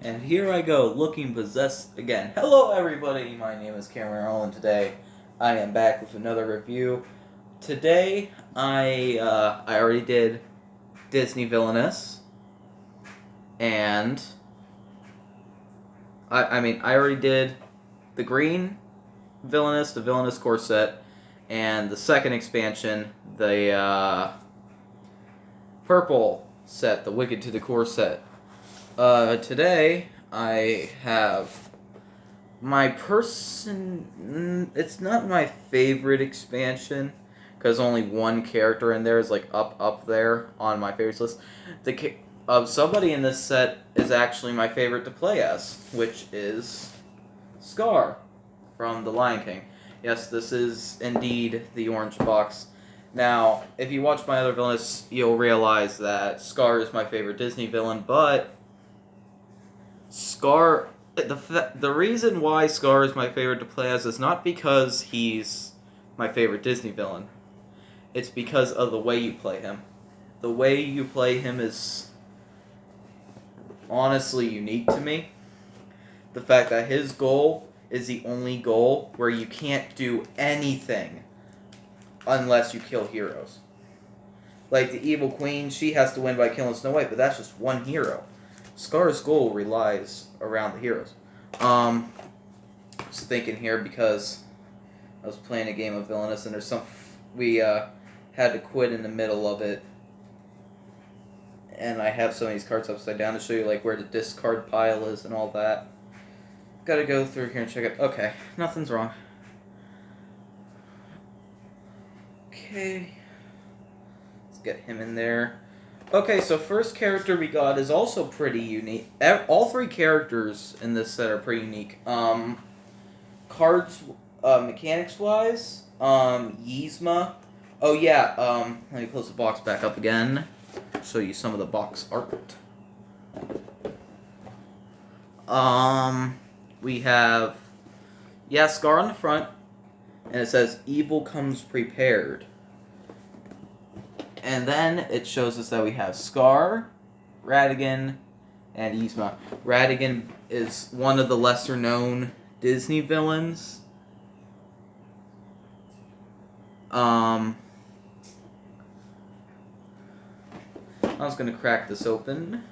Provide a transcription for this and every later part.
And here I go, looking possessed again. Hello everybody, my name is Cameron Earl, and today I am back with another review. Today, I already did Disney Villainous, and I already did the green Villainous, the Villainous core set, and the second expansion, the purple set, the Wicked to the Core set. Today I have it's not my favorite expansion because only one character in there is like up there on my favorites list. Somebody in this set is actually my favorite to play as, which is Scar from The Lion King. Yes, this is indeed the orange box. Now, if you watch my other villains, you'll realize that Scar is my favorite Disney villain, but Scar, the reason why Scar is my favorite to play as is not because he's my favorite Disney villain. It's because of the way you play him. The way you play him is honestly unique to me. The fact that his goal is the only goal where you can't do anything unless you kill heroes. Like the Evil Queen, she has to win by killing Snow White, but that's just one hero. Scar's goal relies around the heroes. I was thinking here because I was playing a game of Villainous and we had to quit in the middle of it, and I have some of these cards upside down to show you like where the discard pile is and all that. Gotta go through here and check it. Okay, nothing's wrong. Okay, let's get him in there. Okay, so first character we got is also pretty unique. All three characters in this set are pretty unique. Cards, mechanics-wise, Yzma. Oh yeah, let me close the box back up again. Show you some of the box art. We have, Scar on the front, and it says, "Evil comes prepared." And then it shows us that we have Scar, Ratigan, and Yzma. Ratigan is one of the lesser-known Disney villains. I was going to crack this open.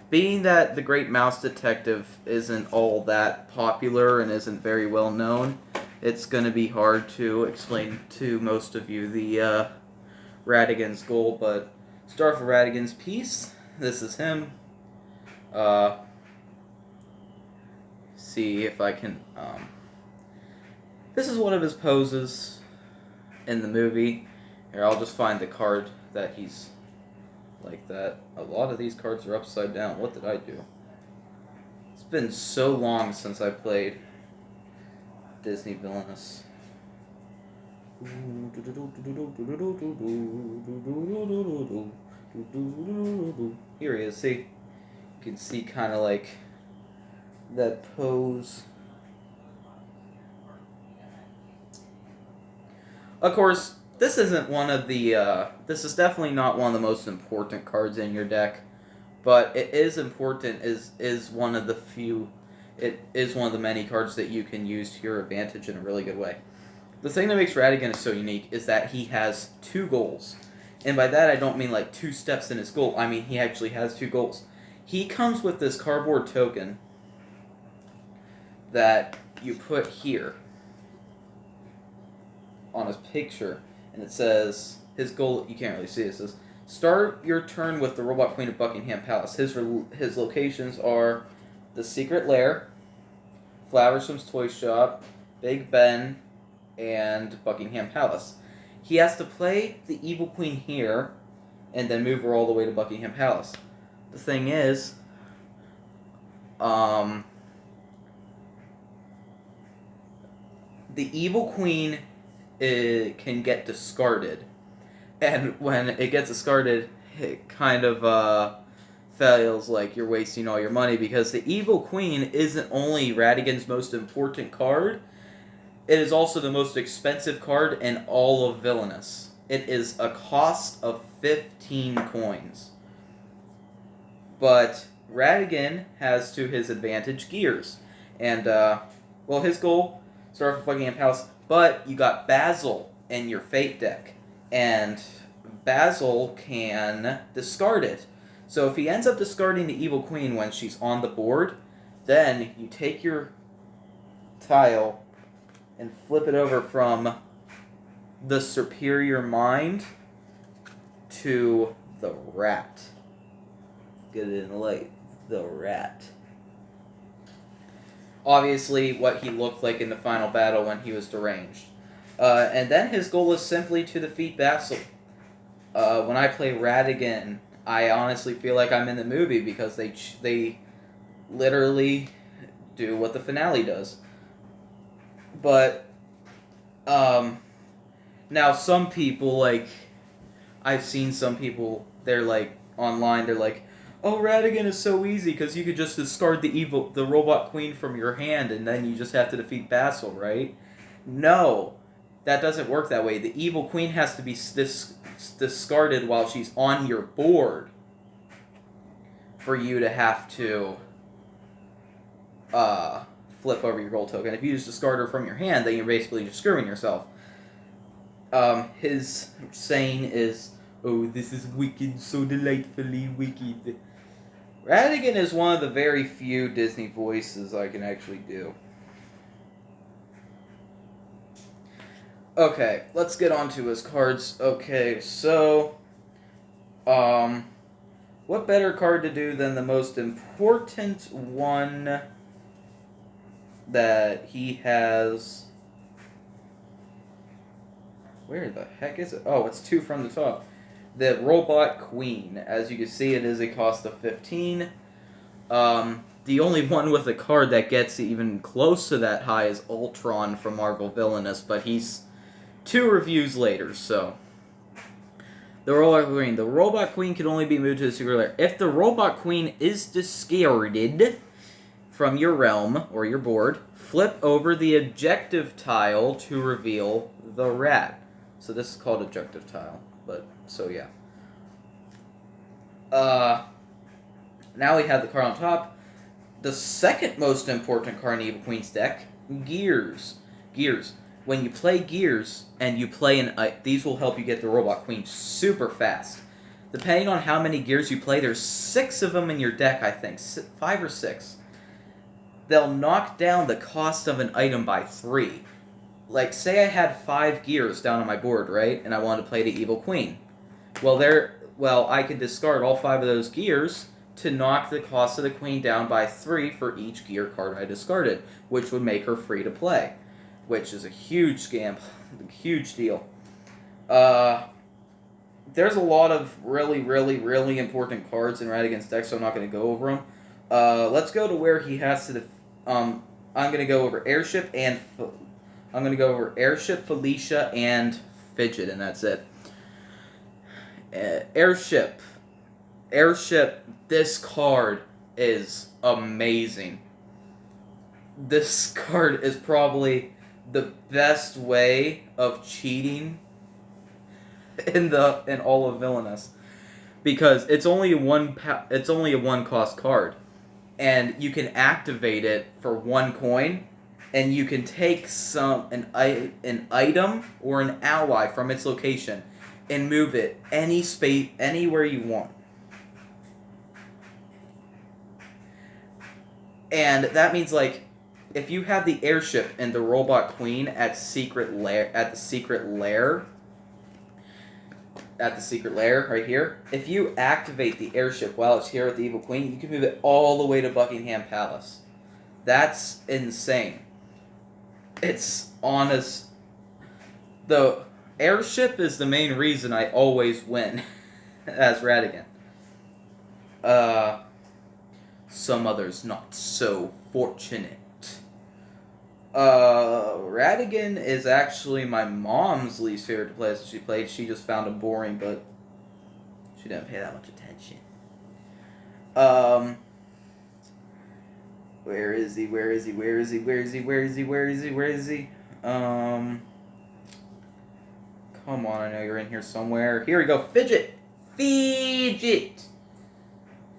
Being that the Great Mouse Detective isn't all that popular and isn't very well known, it's going to be hard to explain to most of you the Ratigan's goal, but start for Ratigan's piece. This is him. See if I can... this is one of his poses in the movie. Here, I'll just find the card that he's like that. A lot of these cards are upside down. What did I do? It's been so long since I played Disney Villainous. Here he is. See? You can see kind of like that pose. Of course, this isn't one of the, this is definitely not one of the most important cards in your deck, but it is important, is one of the few, it is one of the many cards that you can use to your advantage in a really good way. The thing that makes Ratigan so unique is that he has two goals, and by that I don't mean like 2 steps in his goal, I mean he actually has 2 goals. He comes with this cardboard token that you put here on his picture, and it says, his goal, you can't really see it, says, start your turn with the Robot Queen of Buckingham Palace. His locations are the Secret Lair, Flaversham's Toy Shop, Big Ben, and Buckingham Palace. He has to play the Evil Queen here, and then move her all the way to Buckingham Palace. The thing is, the Evil Queen can get discarded, and when it gets discarded, it kind of feels like you're wasting all your money, because the Evil Queen isn't only Ratigan's most important card, it is also the most expensive card in all of Villainous. It is a cost of 15 coins. But Radigan has to his advantage gears. And, well, his goal, start with Buckingham Palace, but you got Basil in your Fate deck. And Basil can discard it. So if he ends up discarding the Evil Queen when she's on the board, then you take your tile and flip it over from the Superior Mind to the Rat. Get it in the light. The Rat. Obviously, what he looked like in the final battle when he was deranged. And then his goal is simply to defeat Basil. When I play Radigan, I honestly feel like I'm in the movie because they literally do what the finale does. But now some people, like, I've seen some people, they're like online, they're like, oh, Radigan is so easy because you could just discard the robot queen from your hand and then you just have to defeat Basil, right? No, that doesn't work that way. The evil queen has to be discarded while she's on your board for you to have to flip over your gold token. If you just discard her from your hand, then you're basically just screwing yourself. His saying is, oh, this is wicked, so delightfully wicked. Radigan is one of the very few Disney voices I can actually do. Okay, let's get on to his cards. Okay, so, what better card to do than the most important one that he has? Where the heck is it? Oh, it's 2 from the top. The Robot Queen. As you can see, it is a cost of 15. The only one with a card that gets even close to that high is Ultron from Marvel Villainous, but he's 2 reviews later, so. The Robot Queen. The Robot Queen can only be moved to the secret lair. If the Robot Queen is discarded from your realm, or your board, flip over the objective tile to reveal the rat. So this is called objective tile, but, so yeah. Now we have the card on top. The second most important card in Evil Queen's deck, Gears. Gears. When you play Gears, and you play these will help you get the Robot Queen super fast. Depending on how many Gears you play, there's 6 of them in your deck, I think. 5 or 6. They'll knock down the cost of an item by 3. Like, say I had 5 Gears down on my board, right? And I wanted to play the Evil Queen. Well, I could discard all 5 of those Gears to knock the cost of the Queen down by 3 for each Gear card I discarded, which would make her free to play, which is a huge scam, a huge deal. There's a lot of really, really, really important cards in Radigan's deck, so I'm not going to go over them. Let's go to where he has to. I'm going to go over Airship Felicia, and Fidget, and that's it. Airship. This card is amazing. This card is probably the best way of cheating in all of Villainous, because it's only a 1 cost card, and you can activate it for 1 coin. And you can take an item or an ally from its location and move it anywhere you want. And that means, like, if you have the airship and the Robot Queen at the secret lair right here, if you activate the airship while it's here with the Evil Queen, you can move it all the way to Buckingham Palace. That's insane. It's honest. The airship is the main reason I always win as Radigan. Some others not so fortunate. Radigan is actually my mom's least favorite to play as she played. She just found him boring, but she didn't pay that much attention. Where is he? Come on, I know you're in here somewhere. Here we go. Fidget!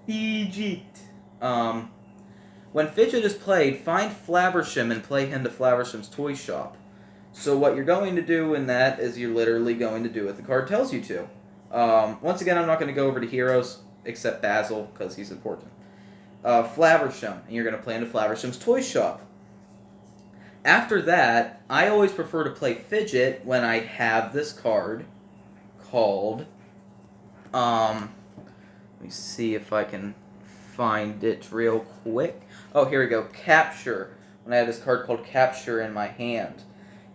Fidget. When Fidget is played, find Flaversham and play him to Flaversham's toy shop. So what you're going to do in that is you're literally going to do what the card tells you to. Once again, I'm not going to go over to heroes, except Basil, because he's important. Flaversham, and you're going to play into Flaversham's toy shop. After that, I always prefer to play Fidget when I have this card called, let me see if I can find it real quick. Oh, here we go, Capture. When I have this card called Capture in my hand.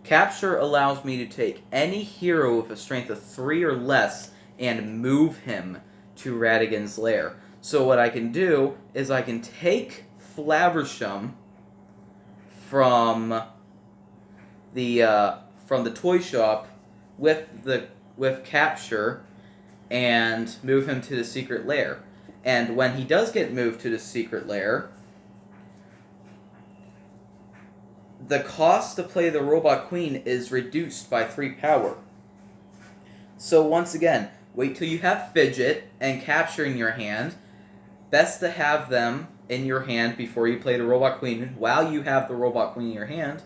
Capture allows me to take any hero with a strength of 3 or less and move him to Radigan's lair. So what I can do is I can take Flaversham from the toy shop with Capture and move him to the secret lair. And when he does get moved to the secret lair, the cost to play the Robot Queen is reduced by 3 power. So once again, wait till you have Fidget and Capture in your hand. Best to have them in your hand before you play the Robot Queen while you have the Robot Queen in your hand.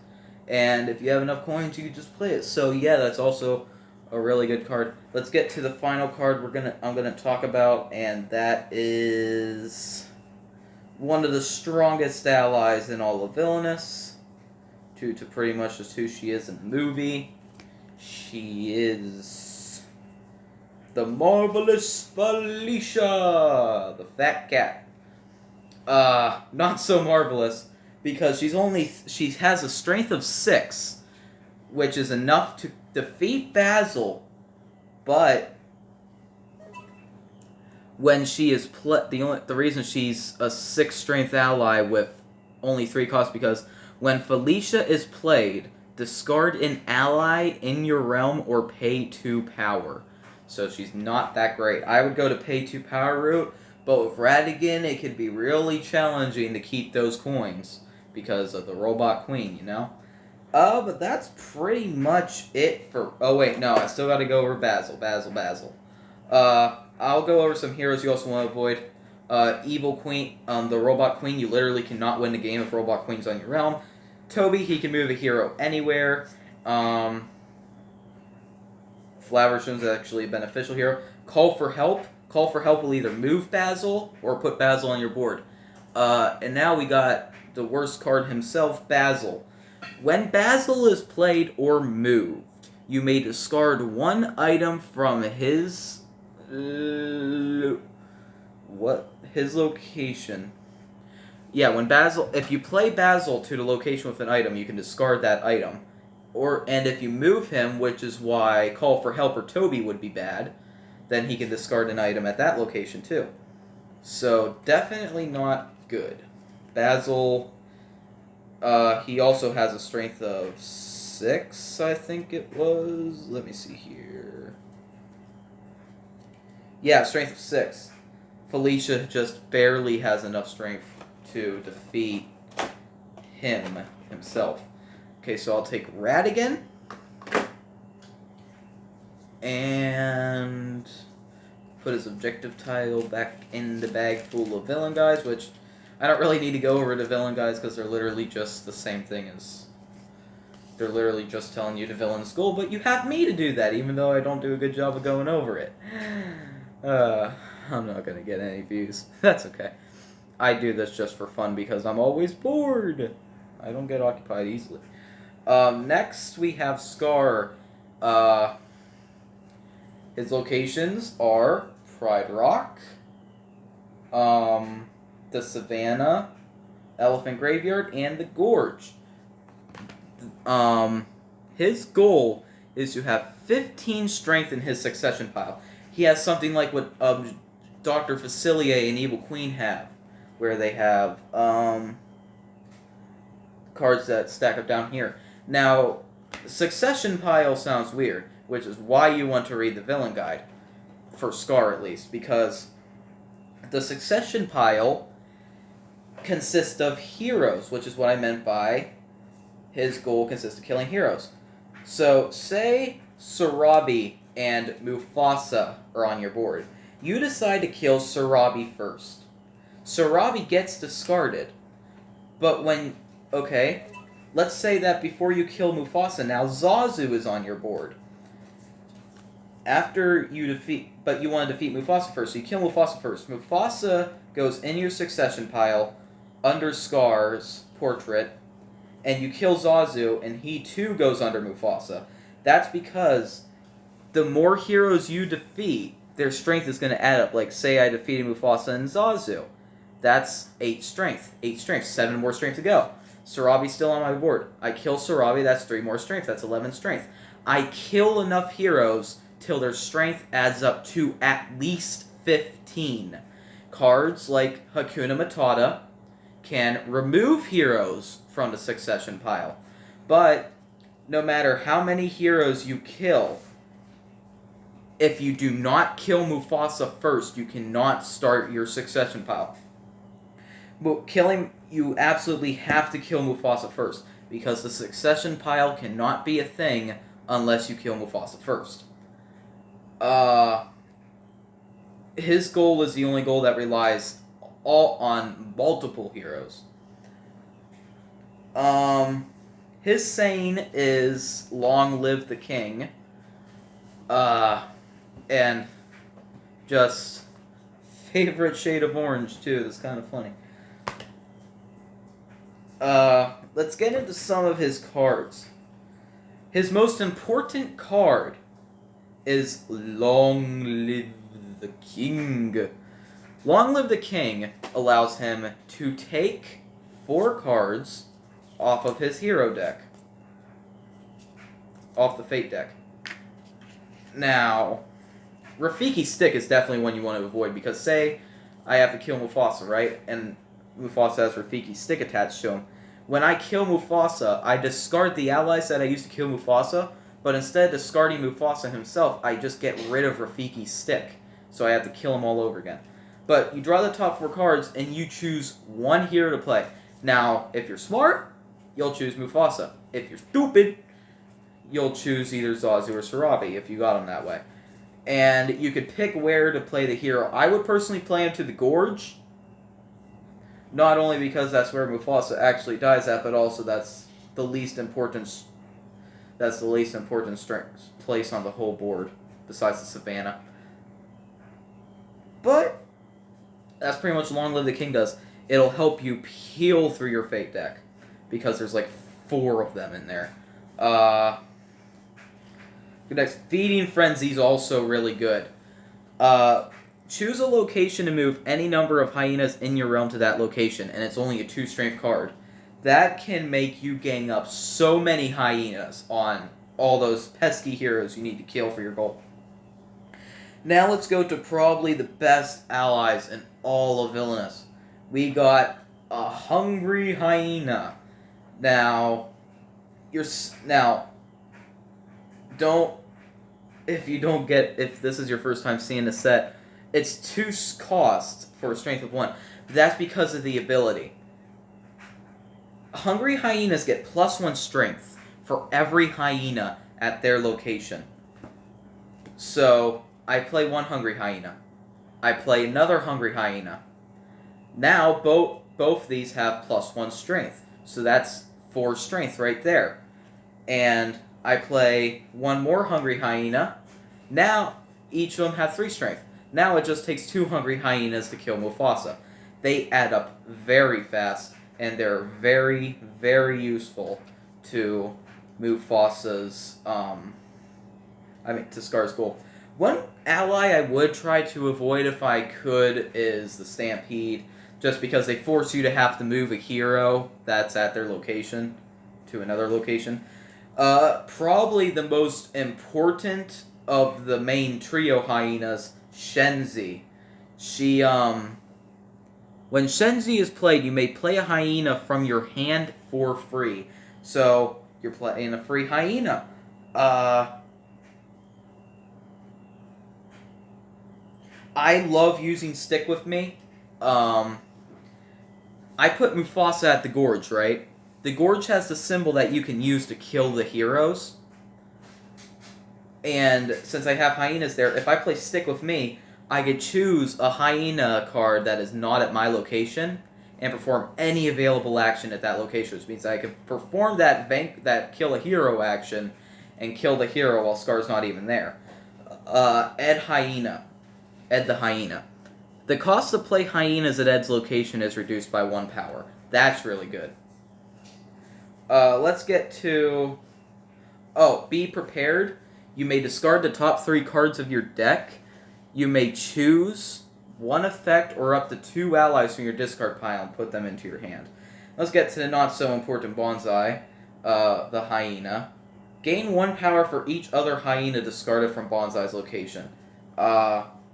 And if you have enough coins, you can just play it. So yeah, that's also a really good card. Let's get to the final card I'm gonna talk about, and that is one of the strongest allies in all of Villainous. To pretty much just who she is in the movie. She is the marvelous Felicia the Fat Cat. Not so marvelous because she has a strength of 6, which is enough to defeat Basil, but when she is the reason she's a 6 strength ally with only 3 costs because when Felicia is played, discard an ally in your realm or pay 2 power. So she's not that great. I would go to pay 2 power route, but with Radigan, it could be really challenging to keep those coins because of the Robot Queen, you know? But that's pretty much it for... Oh, wait, no, I still gotta go over Basil. I'll go over some heroes you also want to avoid. Evil Queen, the Robot Queen, you literally cannot win the game if Robot Queen's on your realm. Toby, he can move a hero anywhere. Flaversham's actually a beneficial hero. Call for Help. Call for Help will either move Basil or put Basil on your board. And now we got the worst card himself, Basil. When Basil is played or moved, you may discard 1 item from his location. Yeah, if you play Basil to the location with an item, you can discard that item. And if you move him, which is why Call for Help or Toby would be bad, then he can discard an item at that location too. So definitely not good. Basil, he also has a strength of 6, I think it was. Let me see here. Yeah, strength of 6. Felicia just barely has enough strength to defeat himself. Okay, so I'll take Radigan. And put his objective title back in the bag full of villain guys, which I don't really need to go over the villain guys because they're literally just the same thing as... They're literally just telling you to villain school, but you have me to do that, even though I don't do a good job of going over it. I'm not going to get any views. That's okay. I do this just for fun because I'm always bored. I don't get occupied easily. Next, we have Scar. His locations are Pride Rock, the Savannah, Elephant Graveyard, and the Gorge. His goal is to have 15 strength in his succession pile. He has something like what Dr. Facilier and Evil Queen have, where they have cards that stack up down here. Now, succession pile sounds weird, which is why you want to read the villain guide, for Scar at least, because the succession pile consists of heroes, which is what I meant by his goal consists of killing heroes. So, say Sarabi and Mufasa are on your board. You decide to kill Sarabi first. Sarabi gets discarded. But when... Okay, let's say that before you kill Mufasa, now Zazu is on your board. After you defeat... But you want to defeat Mufasa first, so you kill Mufasa first. Mufasa goes in your succession pile, under Scar's portrait, and you kill Zazu, and he too goes under Mufasa. That's because the more heroes you defeat, their strength is going to add up. Like, say I defeated Mufasa and Zazu. That's 8 strength. 8 strength. 7 more strength to go. Sarabi's still on my board. I kill Sarabi, that's 3 more strength. That's 11 strength. I kill enough heroes till their strength adds up to at least 15. Cards like Hakuna Matata can remove heroes from the succession pile. But no matter how many heroes you kill, if you do not kill Mufasa first, you cannot start your succession pile. You absolutely have to kill Mufasa first, because the succession pile cannot be a thing unless you kill Mufasa first. His goal is the only goal that relies all on multiple heroes. His saying is "Long live the king," and just favorite shade of orange too. It's kind of funny. Let's get into some of his cards. His most important card is "Long live the king." Long live the king allows him to take 4 cards off of his hero deck. Off the fate deck. Now, Rafiki's stick is definitely one you want to avoid, because say I have to kill Mufasa, right? And Mufasa has Rafiki's stick attached to him. When I kill Mufasa, I discard the allies that I used to kill Mufasa, but instead of discarding Mufasa himself, I just get rid of Rafiki's stick. So I have to kill him all over again. But you draw the top 4 cards, and you choose one hero to play. Now, if you're smart, you'll choose Mufasa. If you're stupid, you'll choose either Zazu or Sarabi, if you got him that way. And you could pick where to play the hero. I would personally play him to the Gorge. Not only because that's where Mufasa actually dies at, but also that's the least important... That's the least important place on the whole board, besides the Savannah. But that's pretty much Long Live the King does. It'll help you peel through your fate deck, because there's like 4 of them in there. Next, Feeding Frenzy is also really good. Choose a location to move any number of hyenas in your realm to that location, and it's only a 2 strength card. That can make you gang up so many hyenas on all those pesky heroes you need to kill for your goal. Now let's go to probably the best allies in all of Villainous. We got a Hungry Hyena. If this is your first time seeing the set, it's 2 cost for a strength of 1. That's because of the ability. Hungry Hyenas get +1 strength for every hyena at their location. So, I play 1 Hungry Hyena. I play another Hungry Hyena. Now, both these have +1 strength. So that's 4 strength right there. And I play 1 more Hungry Hyena. Now, each of them have 3 strength. Now it just takes 2 Hungry Hyenas to kill Mufasa. They add up very fast, and they're very, very useful to Mufasa's, to Scar's goal. One ally I would try to avoid if I could is the Stampede, just because they force you to have to move a hero that's at their location to another location. Probably the most important of the main trio hyenas, Shenzi. When Shenzi is played, you may play a hyena from your hand for free. So, you're playing a free hyena. I love using Stick With Me. I put Mufasa at the Gorge, right? The Gorge has the symbol that you can use to kill the heroes. And since I have hyenas there, if I play Stick With Me, I could choose a Hyena card that is not at my location and perform any available action at that location, which means I could perform that kill a hero action and kill the hero while Scar's not even there. Ed the Hyena. The cost to play Hyenas at Ed's location is reduced by 1 power. That's really good. Let's get to... Oh, be prepared. You may discard the top 3 cards of your deck. You may choose 1 effect or up to 2 allies from your discard pile and put them into your hand. Let's get to the not-so-important Bonsai, the Hyena. Gain 1 power for each other Hyena discarded from Bonsai's location.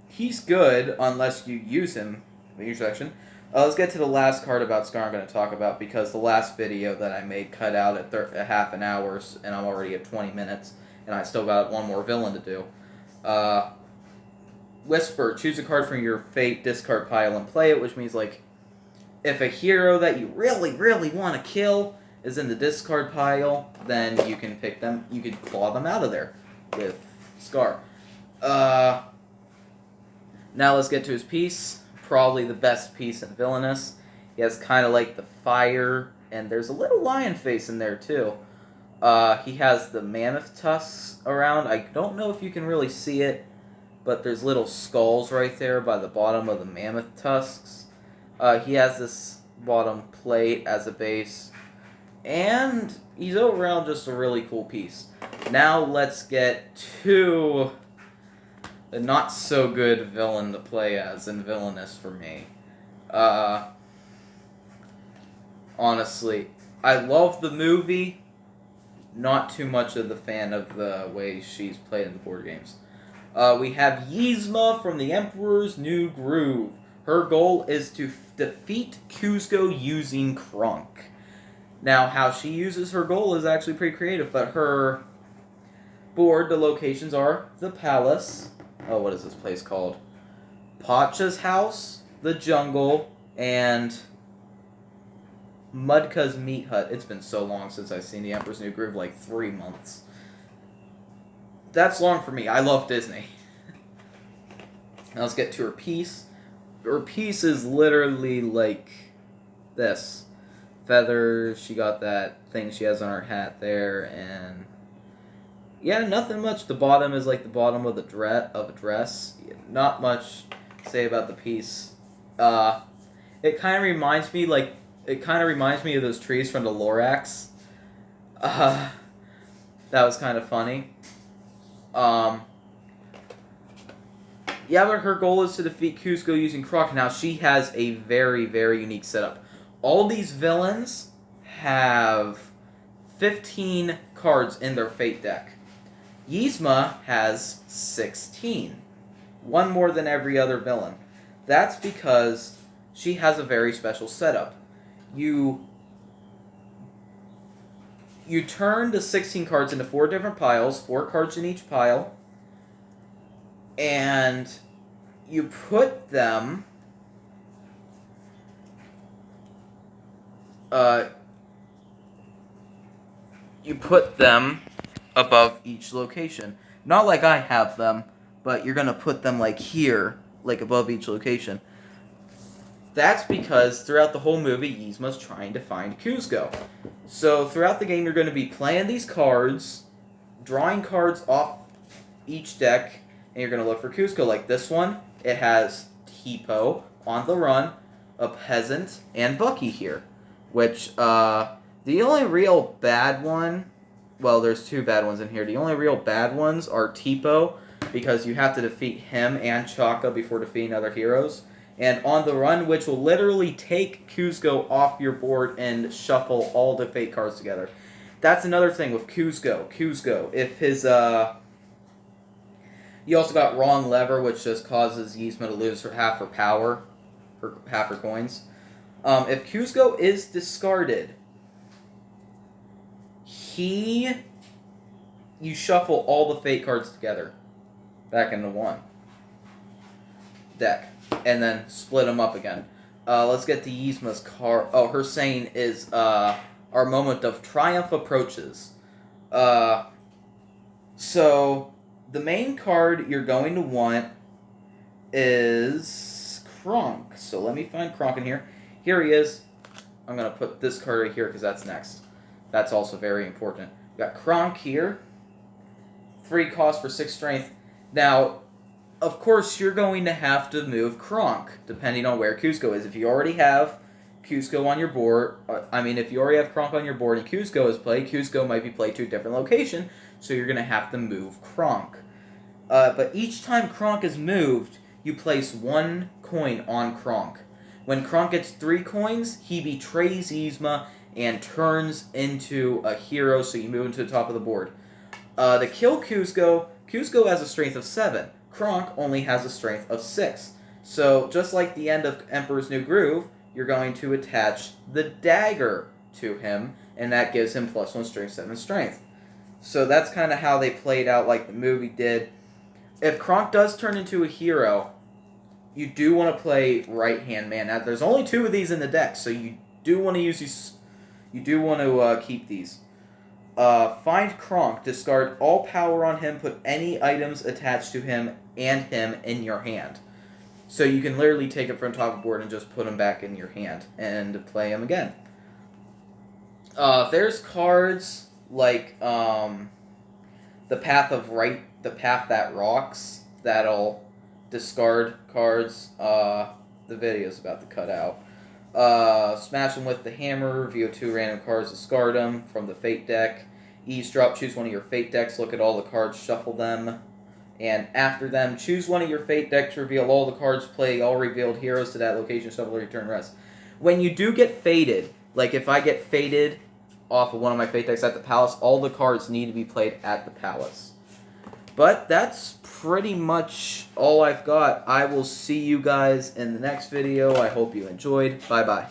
He's good unless you use him in your section. Let's get to the last card about Scar I'm going to talk about, because the last video that I made cut out at half an hour, and I'm already at 20 minutes, and I still got 1 more villain to do. Whisper, choose a card from your Fate discard pile and play it, which means, like, if a hero that you really, really want to kill is in the discard pile, then you can pick them, you can claw them out of there with Scar. Now let's get to his piece. Probably the best piece in Villainous. He has kind of like the fire, and there's a little lion face in there too. He has the mammoth tusks around. I don't know if you can really see it, but there's little skulls right there by the bottom of the mammoth tusks. He has this bottom plate as a base, and he's overall just a really cool piece. Now let's get to a not-so-good villain to play as in Villainous for me. Honestly, I love the movie, not too much of the fan of the way she's played in the board games. We have Yzma from the Emperor's New Groove. Her goal is to defeat Kuzco using Krunk. Now, how she uses her goal is actually pretty creative, but her board, the locations are the Palace. Oh, what is this place called? Pacha's House, the Jungle, and Mudka's Meat Hut. It's been so long since I've seen the Emperor's New Groove, like 3 months. That's long for me. I love Disney. Now let's get to her piece. Her piece is literally like this. Feathers, she got that thing she has on her hat there, and yeah, nothing much. The bottom is like the bottom of a dress. Not much to say about the piece. It kind of reminds me of those trees from the Lorax. That was kind of funny. Yeah, but her goal is to defeat Kuzco using Croc. Now, she has a very, very unique setup. All these villains have 15 cards in their Fate deck. Yzma has 16. 1 more than every other villain. That's because she has a very special setup. You turn the 16 cards into 4 different piles, 4 cards in each pile, and you put them above each location. Not like I have them, but you're gonna put them like here, like above each location. That's because throughout the whole movie, Yzma's trying to find Kuzco. So throughout the game, you're going to be playing these cards, drawing cards off each deck, and you're going to look for Kuzco. Like this one, it has Tipo, On the Run, a Peasant, and Bucky here. Which, the only real bad one, well, there's 2 bad ones in here. The only real bad ones are Tipo, because you have to defeat him and Chaka before defeating other heroes. And On the Run, which will literally take Kuzco off your board and shuffle all the Fate cards together. That's another thing with Kuzco. If his, you also got Wrong Lever, which just causes Yzma to lose half her power, half her coins. If Kuzco is discarded, you shuffle all the Fate cards together back into one deck, and then split them up again. Let's get to Yzma's card. Oh, her saying is, our moment of triumph approaches. So, the main card you're going to want is Kronk. So let me find Kronk in here. Here he is. I'm going to put this card right here because that's next. That's also very important. We got Kronk here. 3 cost for 6 strength. Now, of course, you're going to have to move Kronk, depending on where Kuzco is. If you already have Kuzco on your board, if you already have Kronk on your board and Kuzco is played, Kuzco might be played to a different location, so you're going to have to move Kronk. But each time Kronk is moved, you place 1 coin on Kronk. When Kronk gets 3 coins, he betrays Yzma and turns into a hero, so you move him to the top of the board. To kill Kuzco, Kuzco has a strength of 7. Kronk only has a strength of 6. So, just like the end of Emperor's New Groove, you're going to attach the dagger to him, and that gives him +1 strength, 7 strength. So that's kind of how they played out like the movie did. If Kronk does turn into a hero, you do want to play right-hand man. Now, there's only 2 of these in the deck, so you do want to use these. You do want to keep these. Find Kronk, discard all power on him, put any items attached to him and him in your hand. So you can literally take it from top of the board and just put him back in your hand and play him again. There's cards like the Path That Rocks, that'll discard cards. The video's about to cut out. Smash them with the hammer, reveal 2 random cards, discard them from the Fate deck. Eavesdrop, choose one of your Fate decks, look at all the cards, shuffle them. And after them, choose one of your Fate decks, reveal all the cards, play all revealed heroes to that location, shuffle, return rest. When you do get fated, like if I get fated off of one of my Fate decks at the palace, all the cards need to be played at the palace. But that's pretty much all I've got. I will see you guys in the next video. I hope you enjoyed. Bye-bye.